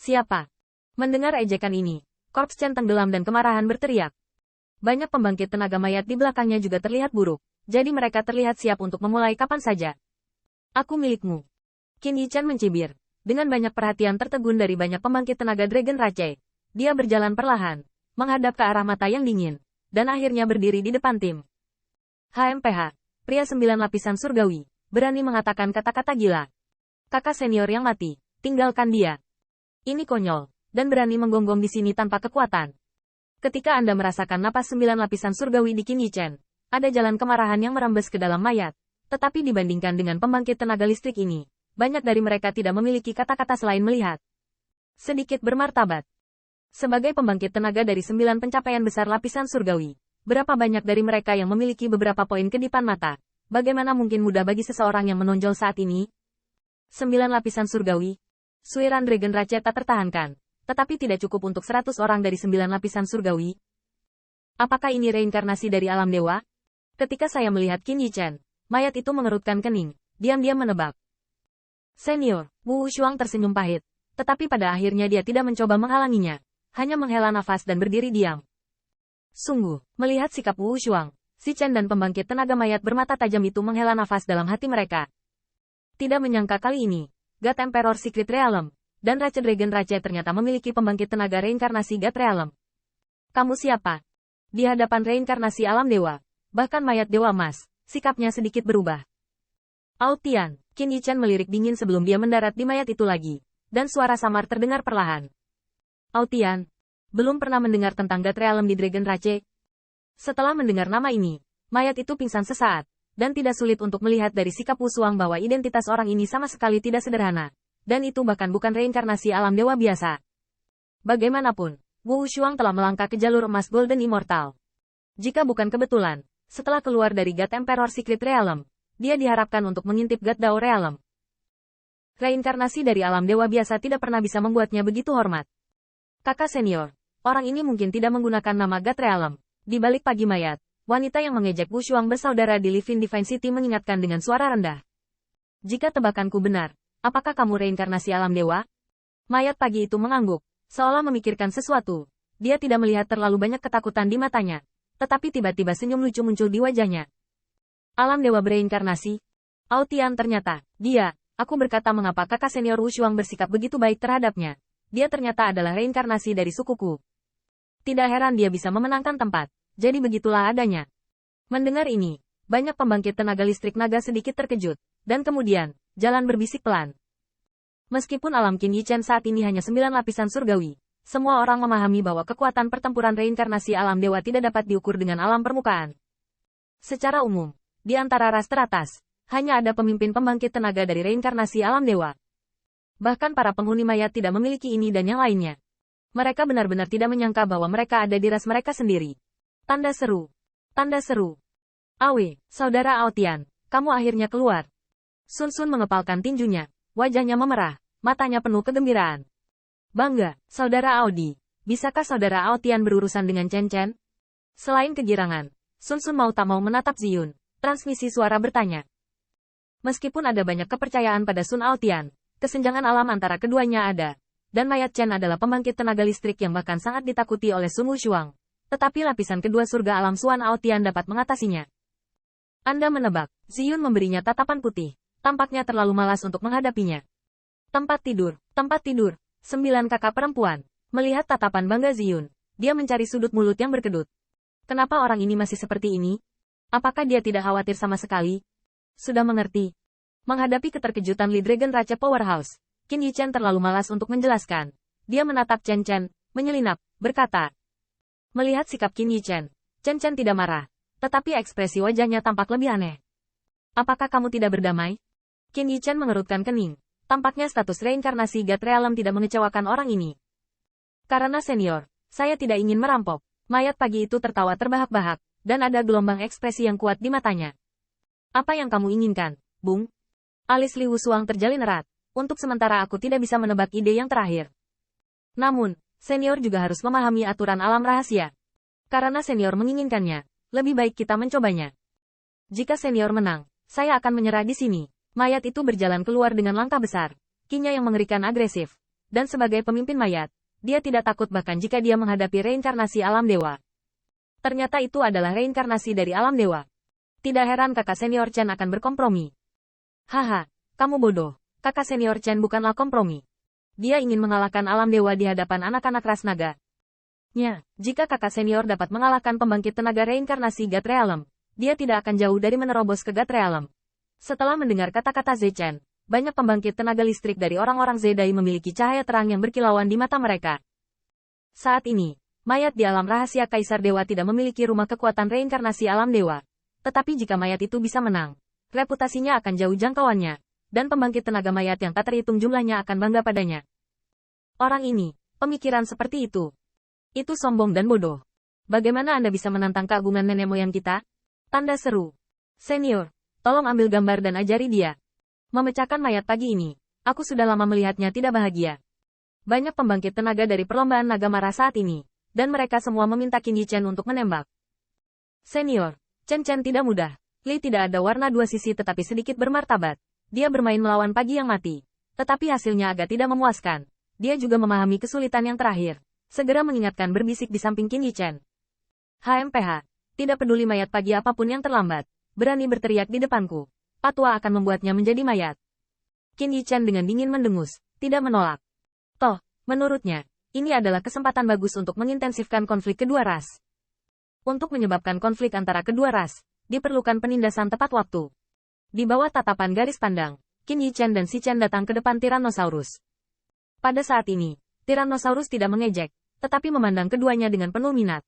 Siapa? Mendengar ejekan ini, Korps Chen tenggelam dan kemarahan berteriak. Banyak pembangkit tenaga mayat di belakangnya juga terlihat buruk, jadi mereka terlihat siap untuk memulai kapan saja. Aku milikmu. Qin Yichan mencibir. Dengan banyak perhatian tertegun dari banyak pembangkit tenaga Dragon Rache, dia berjalan perlahan, menghadap ke arah mata yang dingin, dan akhirnya berdiri di depan tim. HMPH, pria 9 lapisan surgawi, berani mengatakan kata-kata gila. Kakak senior yang mati, tinggalkan dia. Ini konyol, dan berani menggonggong di sini tanpa kekuatan. Ketika Anda merasakan napas 9 lapisan surgawi di Qin Yichan, ada jalan kemarahan yang merembes ke dalam mayat. Tetapi dibandingkan dengan pembangkit tenaga listrik ini, banyak dari mereka tidak memiliki kata-kata selain melihat. Sedikit bermartabat. Sebagai pembangkit tenaga dari 9 pencapaian besar lapisan surgawi, berapa banyak dari mereka yang memiliki beberapa poin kedipan mata? Bagaimana mungkin mudah bagi seseorang yang menonjol saat ini? 9 lapisan surgawi. Suiran Dragon Rache tak tertahankan. Tetapi tidak cukup untuk 100 orang dari 9 lapisan surgawi. Apakah ini reinkarnasi dari alam dewa? Ketika saya melihat Qin Yichan, mayat itu mengerutkan kening, diam-diam menebak. Senior, Wu Shuang tersenyum pahit, tetapi pada akhirnya dia tidak mencoba menghalanginya, hanya menghela nafas dan berdiri diam. Sungguh, melihat sikap Wu Shuang, si Chen dan pembangkit tenaga mayat bermata tajam itu menghela nafas dalam hati mereka. Tidak menyangka kali ini, God Emperor Secret Realm dan Rache Dragon Rache ternyata memiliki pembangkit tenaga reinkarnasi God Realm. Kamu siapa? Di hadapan reinkarnasi alam dewa, bahkan mayat dewa emas, sikapnya sedikit berubah. Aotian, Qin Yichan melirik dingin sebelum dia mendarat di mayat itu lagi, dan suara samar terdengar perlahan. Aotian, belum pernah mendengar tentang God Realm di Dragon Rache. Setelah mendengar nama ini, mayat itu pingsan sesaat, dan tidak sulit untuk melihat dari sikap Wu Shuang bahwa identitas orang ini sama sekali tidak sederhana. Dan itu bahkan bukan reinkarnasi alam dewa biasa. Bagaimanapun, Wu Shuang telah melangkah ke jalur emas Golden Immortal. Jika bukan kebetulan, setelah keluar dari God Emperor Secret Realm, dia diharapkan untuk mengintip God Dao Realm. Reinkarnasi dari alam dewa biasa tidak pernah bisa membuatnya begitu hormat. Kakak senior, orang ini mungkin tidak menggunakan nama God Realm. Di balik pagi mayat, wanita yang mengejek Wu Shuang bersaudara di Living Divine City mengingatkan dengan suara rendah. Jika tebakanku benar, apakah kamu reinkarnasi alam dewa? Mayat pagi itu mengangguk, seolah memikirkan sesuatu. Dia tidak melihat terlalu banyak ketakutan di matanya. Tetapi tiba-tiba senyum lucu muncul di wajahnya. Alam dewa bereinkarnasi? Aotian ternyata, aku berkata mengapa kakak senior Wu Shuang bersikap begitu baik terhadapnya. Dia ternyata adalah reinkarnasi dari sukuku. Tidak heran dia bisa memenangkan tempat, jadi begitulah adanya. Mendengar ini, banyak pembangkit tenaga listrik naga sedikit terkejut, dan kemudian, jalan berbisik pelan. Meskipun alam Qin Yichan saat ini hanya 9 lapisan surgawi, semua orang memahami bahwa kekuatan pertempuran reinkarnasi alam dewa tidak dapat diukur dengan alam permukaan. Secara umum, di antara ras teratas, hanya ada pemimpin pembangkit tenaga dari reinkarnasi alam dewa. Bahkan para penghuni mayat tidak memiliki ini dan yang lainnya. Mereka benar-benar tidak menyangka bahwa mereka ada di ras mereka sendiri. Tanda seru. Tanda seru. Awe, saudara Aotian, kamu akhirnya keluar. Sun Sun mengepalkan tinjunya, wajahnya memerah, matanya penuh kegembiraan. Bangga, saudara Aodi, bisakah saudara Aotian berurusan dengan Chen Chen? Selain kegirangan, Sun Sun mau tak mau menatap Ziyun, transmisi suara bertanya. Meskipun ada banyak kepercayaan pada Sun Aotian, kesenjangan alam antara keduanya ada, dan mayat Chen adalah pembangkit tenaga listrik yang bahkan sangat ditakuti oleh Sun Wushuang. Tetapi lapisan kedua surga alam Suan Aotian dapat mengatasinya. Anda menebak, Ziyun memberinya tatapan putih. Tampaknya terlalu malas untuk menghadapinya. Tempat tidur, 9 kakak perempuan. Melihat tatapan bangga Ziyun, dia mencari sudut mulut yang berkedut. Kenapa orang ini masih seperti ini? Apakah dia tidak khawatir sama sekali? Sudah mengerti. Menghadapi keterkejutan Li Dragon Rache Powerhouse, Qin Yichan terlalu malas untuk menjelaskan. Dia menatap Chen Chen, menyelinap, berkata. Melihat sikap Qin Yichan, Chen Chen tidak marah, tetapi ekspresi wajahnya tampak lebih aneh. Apakah kamu tidak berdamai? Qin Yichan mengerutkan kening. Tampaknya status reinkarnasi God Realm tidak mengecewakan orang ini. Karena senior, saya tidak ingin merampok. Mayat pagi itu tertawa terbahak-bahak, dan ada gelombang ekspresi yang kuat di matanya. Apa yang kamu inginkan, Bung? Alis Li Wushuang terjalin erat. Untuk sementara aku tidak bisa menebak ide yang terakhir. Namun, senior juga harus memahami aturan alam rahasia. Karena senior menginginkannya, lebih baik kita mencobanya. Jika senior menang, saya akan menyerah di sini. Mayat itu berjalan keluar dengan langkah besar. Kinya yang mengerikan agresif. Dan sebagai pemimpin mayat, dia tidak takut bahkan jika dia menghadapi reinkarnasi alam dewa. Ternyata itu adalah reinkarnasi dari alam dewa. Tidak heran kakak senior Chen akan berkompromi. Haha, kamu bodoh. Kakak senior Chen bukanlah kompromi. Dia ingin mengalahkan alam dewa di hadapan anak-anak ras naga. Jika kakak senior dapat mengalahkan pembangkit tenaga reinkarnasi God Realm, dia tidak akan jauh dari menerobos ke God Realm. Setelah mendengar kata-kata Ze Chen, banyak pembangkit tenaga listrik dari orang-orang Zedai memiliki cahaya terang yang berkilauan di mata mereka. Saat ini, mayat di alam rahasia Kaisar Dewa tidak memiliki rumah kekuatan reinkarnasi alam dewa. Tetapi jika mayat itu bisa menang, reputasinya akan jauh jangkauannya, dan pembangkit tenaga mayat yang tak terhitung jumlahnya akan bangga padanya. Orang ini, pemikiran seperti itu. Itu sombong dan bodoh. Bagaimana Anda bisa menantang keagungan nenek moyang kita? Tanda seru. Senior, tolong ambil gambar dan ajari dia. Memecahkan mayat pagi ini, aku sudah lama melihatnya tidak bahagia. Banyak pembangkit tenaga dari perlombaan naga marah saat ini, dan mereka semua meminta Qin Yi Chen untuk menembak. Senior, Chen tidak mudah. Li tidak ada warna dua sisi tetapi sedikit bermartabat. Dia bermain melawan pagi yang mati. Tetapi hasilnya agak tidak memuaskan. Dia juga memahami kesulitan yang terakhir. Segera mengingatkan berbisik di samping Qin Yi Chen. HMPH, tidak peduli mayat pagi apapun yang terlambat. Berani berteriak di depanku. Patwa akan membuatnya menjadi mayat. Qin Yi Chen dengan dingin mendengus, tidak menolak. Toh, menurutnya, ini adalah kesempatan bagus untuk mengintensifkan konflik kedua ras. Untuk menyebabkan konflik antara kedua ras, diperlukan penindasan tepat waktu. Di bawah tatapan garis pandang, Qin Yi Chen dan Si Chen datang ke depan Tyrannosaurus. Pada saat ini, Tyrannosaurus tidak mengejek, tetapi memandang keduanya dengan penuh minat.